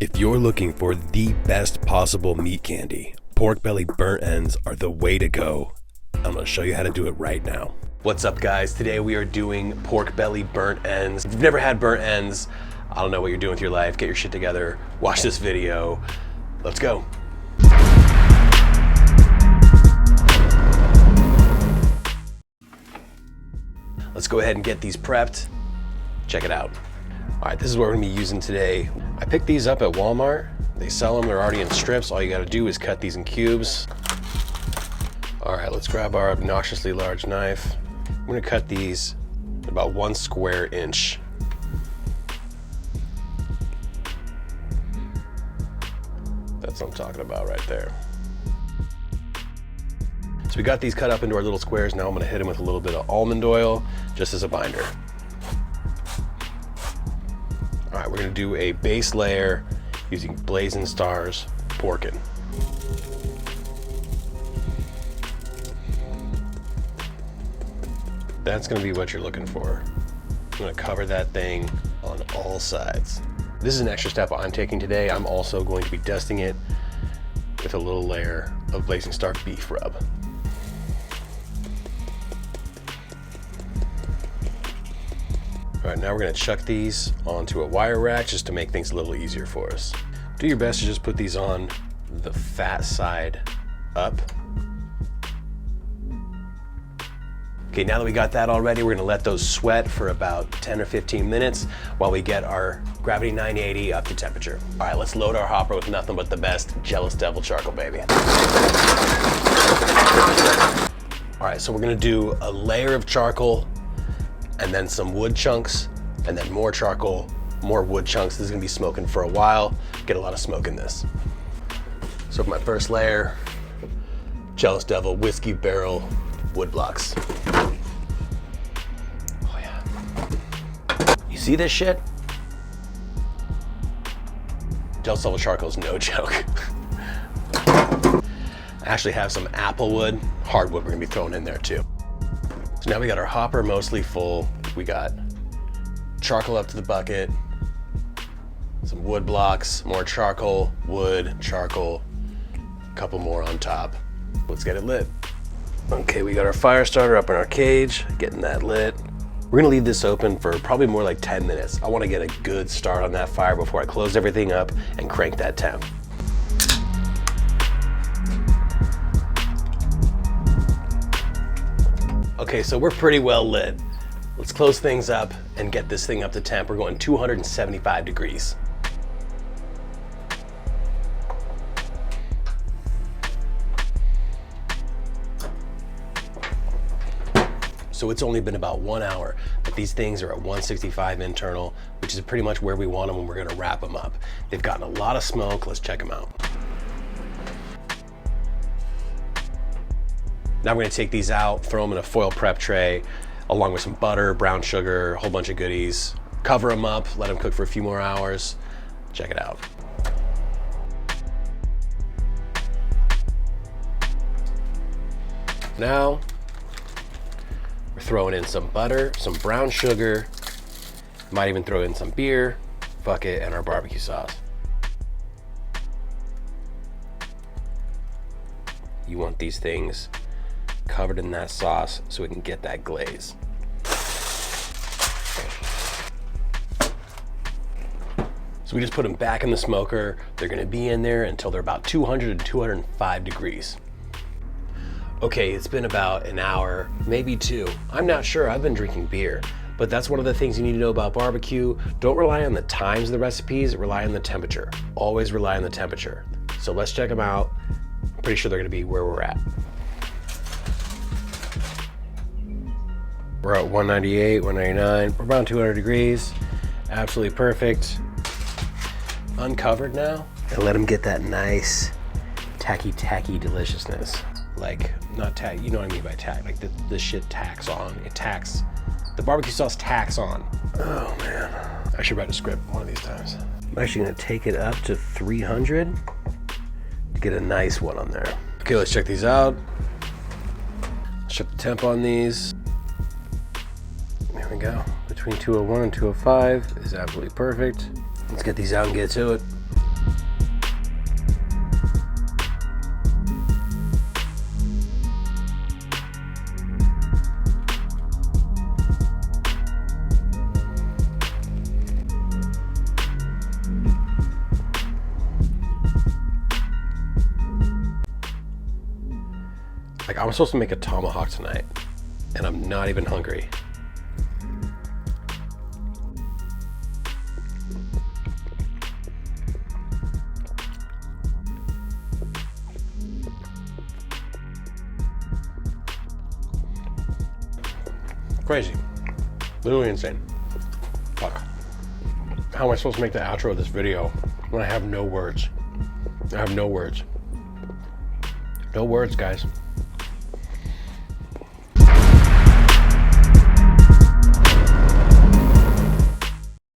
If you're looking for the best possible meat candy, pork belly burnt ends are the way to go. I'm going to show you how to do it right now. What's up, guys? Today we are doing pork belly burnt ends. If you've never had burnt ends, I don't know what you're doing with your life. Get your shit together. Watch this video. Let's go. Let's go ahead and get these prepped. Check it out. All right, this is what we're gonna be using today. I picked these up at Walmart. They sell them, they're already in strips. All you gotta do is cut these in cubes. All right, let's grab our obnoxiously large knife. I'm gonna cut these about 1 square inch. That's what I'm talking about right there. So we got these cut up into our little squares. Now I'm gonna hit them with a little bit of almond oil, just as a binder. All right, we're gonna do a base layer using Blazing Stars Porkin. That's gonna be what you're looking for. I'm gonna cover that thing on all sides. This is an extra step I'm taking today. I'm also going to be dusting it with a little layer of Blazing Star beef rub. All right, now we're gonna chuck these onto a wire rack just to make things a little easier for us. Do your best to just put these on the fat side up. Okay, now that we got that all ready, we're gonna let those sweat for about 10 or 15 minutes while we get our Gravity 980 up to temperature. All right, let's load our hopper with nothing but the best Jealous Devil charcoal, baby. All right, so we're gonna do a layer of charcoal and then some wood chunks, and then more charcoal, more wood chunks. This is gonna be smoking for a while. Get a lot of smoke in this. So for my first layer, Jealous Devil whiskey barrel wood blocks. Oh yeah. You see this shit? Jealous Devil charcoal is no joke. I actually have some apple wood, hardwood we're gonna be throwing in there too. So now we got our hopper mostly full. We got charcoal up to the bucket, some wood blocks, more charcoal, wood, charcoal, a couple more on top. Let's get it lit. Okay, we got our fire starter up in our cage, getting that lit. We're gonna leave this open for probably more like 10 minutes. I wanna get a good start on that fire before I close everything up and crank that temp. Okay, so we're pretty well lit. Let's close things up and get this thing up to temp. We're going 275 degrees. So it's only been about 1 hour, but these things are at 165 internal, which is pretty much where we want them when we're gonna wrap them up. They've gotten a lot of smoke. Let's check them out. Now we're gonna take these out, throw them in a foil prep tray, along with some butter, brown sugar, a whole bunch of goodies. Cover them up, let them cook for a few more hours. Check it out. Now, we're throwing in some butter, some brown sugar, might even throw in some beer, fuck it, and our barbecue sauce. You want these things covered in that sauce so we can get that glaze. So we just put them back in the smoker. They're gonna be in there until they're about 200 to 205 degrees. Okay, it's been about an hour, maybe 2. I'm not sure, I've been drinking beer, but that's one of the things you need to know about barbecue. Don't rely on the times of the recipes, rely on the temperature. Always rely on the temperature. So let's check them out. I'm pretty sure they're gonna be where we're at. We're at 198, 199, we're around 200 degrees. Absolutely perfect. Uncovered now, and let them get that nice tacky deliciousness. Like, not tack, you know what I mean by tack, like the shit tacks on. It tacks, the barbecue sauce tacks on. Oh man, I should write a script one of these times. I'm actually gonna take it up to 300 to get a nice one on there. Okay, let's check these out. Let's check the temp on these. There we go. Between 201 and 205 is absolutely perfect. Let's get these out and get to it. Like, I'm supposed to make a tomahawk tonight, and I'm not even hungry. Crazy. Literally insane. Fuck. How am I supposed to make the outro of this video when I have no words? I have no words. No words, guys.